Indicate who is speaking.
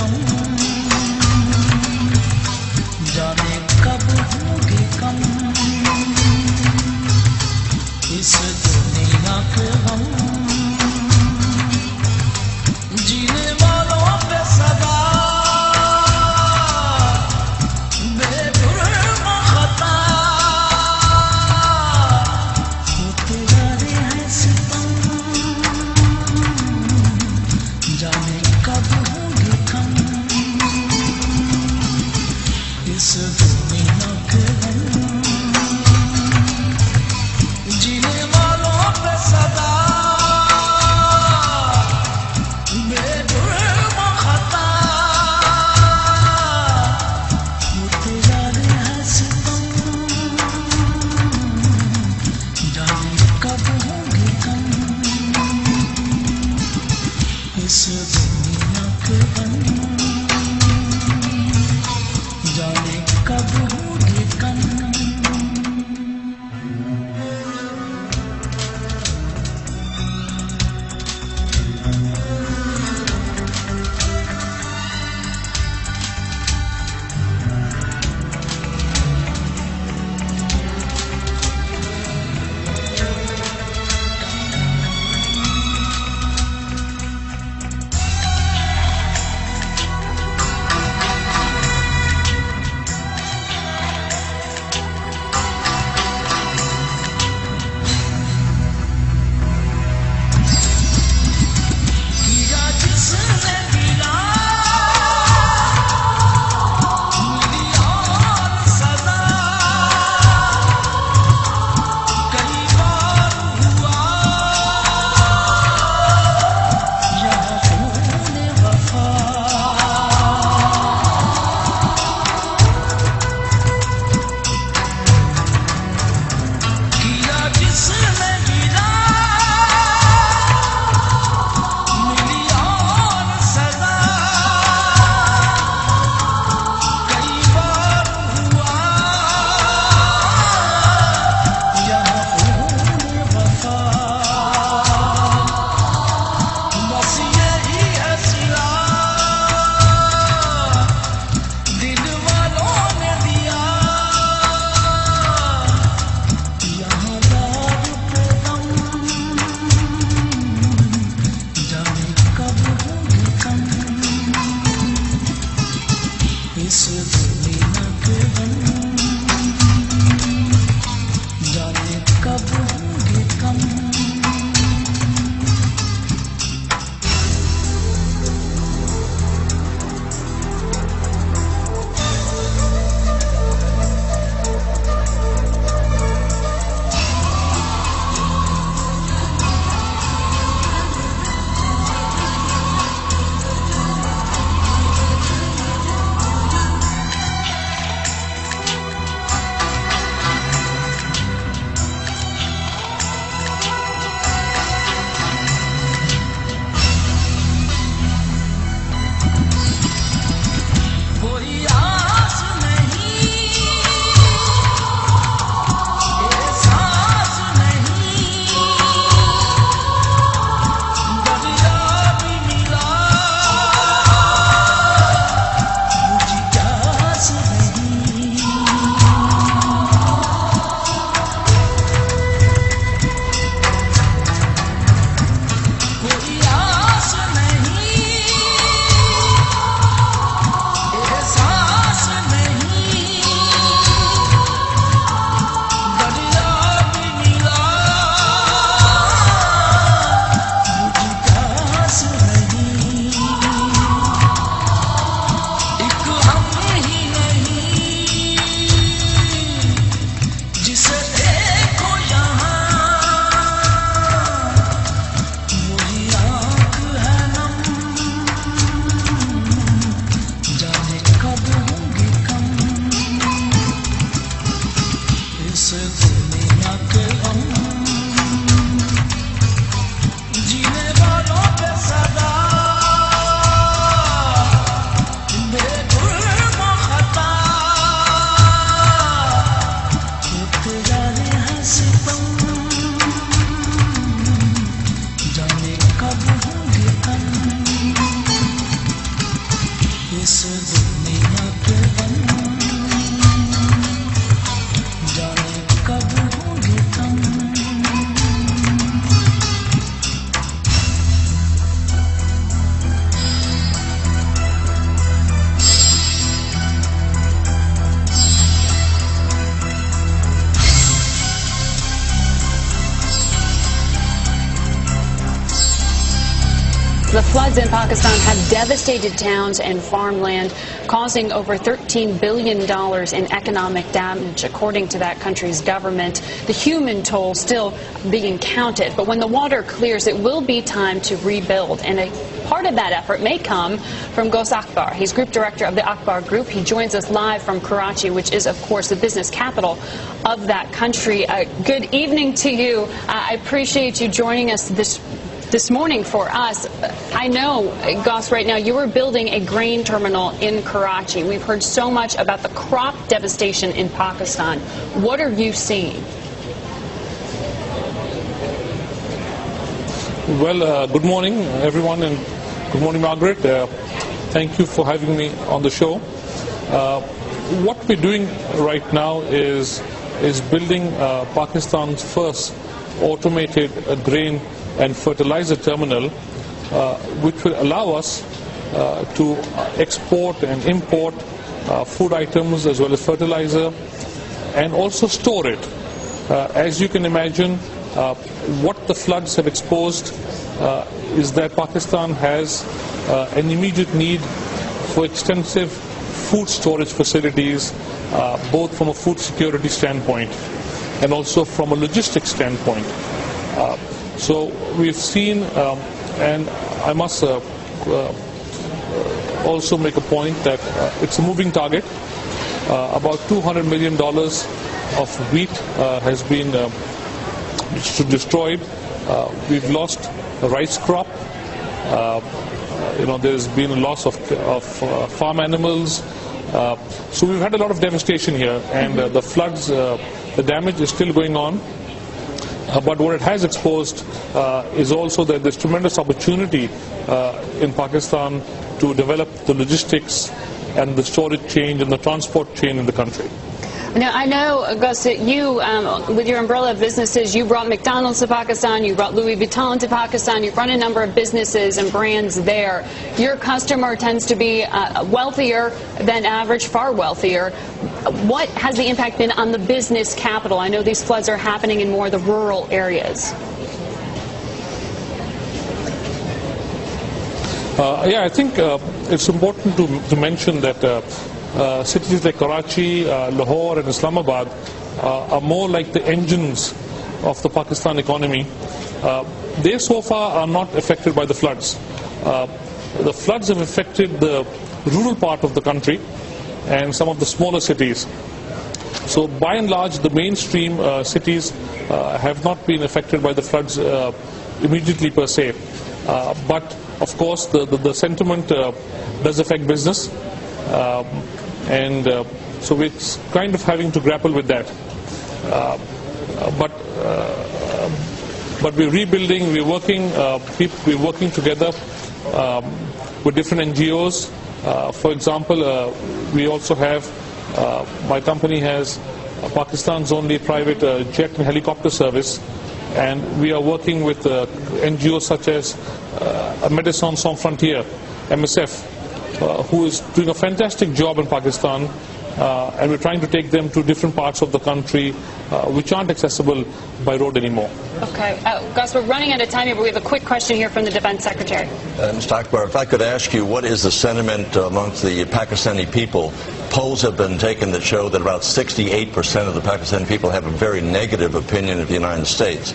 Speaker 1: गम, जाने कब होंगे कम इस दुनिया के हम। जीने वालों पे सदा बेजुर्म खता होते जा रहे हैं सितम, जाने कब होंगे कम इस दुनिया के हम। जीने वालों पे सदा बेजुर्म खता होते जा रहे हैं सितम, जाने कब होंगे कम इस दुनिया के हम। जाने कब होंगे कम। इस दुनिया के गम जाने कब होंगे कम।
Speaker 2: The floods in Pakistan have devastated towns and farmland, causing over $13 billion in economic damage, according to that country's government. The human toll still being counted. But when the water clears, it will be time to rebuild. And a part of that effort may come from Ghaus Akbar. He's group director of the Akbar Group. He joins us live from Karachi, which is, of course, the business capital of that country. Good evening to you. I appreciate you joining us this morning for us. I know, Ghaus, right now you are building a grain terminal in Karachi. We've heard so much about the crop devastation in Pakistan. What are you seeing?
Speaker 3: Well, good morning, everyone, and good morning, Margaret. Thank you for having me on the show. What we're doing right now is building Pakistan's first automated grain and fertilizer terminal, which will allow us to export and import food items as well as fertilizer, and also store it. As you can imagine, what the floods have exposed is that Pakistan has an immediate need for extensive food storage facilities, both from a food security standpoint and also from a logistics standpoint. So we've seen, and I must also make a point that it's a moving target. About $200 million of wheat has been destroyed. We've lost the rice crop. There's been a loss of farm animals. So we've had a lot of devastation here, and the floods, the damage is still going on. But what it has exposed is also that there's tremendous opportunity in Pakistan to develop the logistics and the storage chain and the transport chain in the country.
Speaker 2: Now, I know, Ghaus, that you, with your umbrella of businesses, you brought McDonald's to Pakistan, you brought Louis Vuitton to Pakistan, you've run a number of businesses and brands there. Your customer tends to be wealthier than average, far wealthier. What has the impact been on the business capital? I know these floods are happening in more of the rural areas.
Speaker 3: I think it's important to mention that cities like Karachi, Lahore and Islamabad are more like the engines of the Pakistan economy. They so far are not affected by the floods. The floods have affected the rural part of the country and some of the smaller cities. So by and large, the mainstream cities have not been affected by the floods immediately per se. But of course, the sentiment does affect business. So we're kind of having to grapple with that. But we're rebuilding, we're working together with different NGOs. For example, we also have, my company has Pakistan's only private jet and helicopter service, and we are working with NGOs such as Médecins Sans Frontières, MSF, who is doing a fantastic job in Pakistan, and we're trying to take them to different parts of the country which aren't accessible by road anymore.
Speaker 2: Okay. Ghaus, we're running out of time here, but we have a quick question here from the Defense Secretary.
Speaker 4: Mr. Akbar, if I could ask you, what is the sentiment amongst the Pakistani people? Polls have been taken that show that about 68% of the Pakistani people have a very negative opinion of the United States.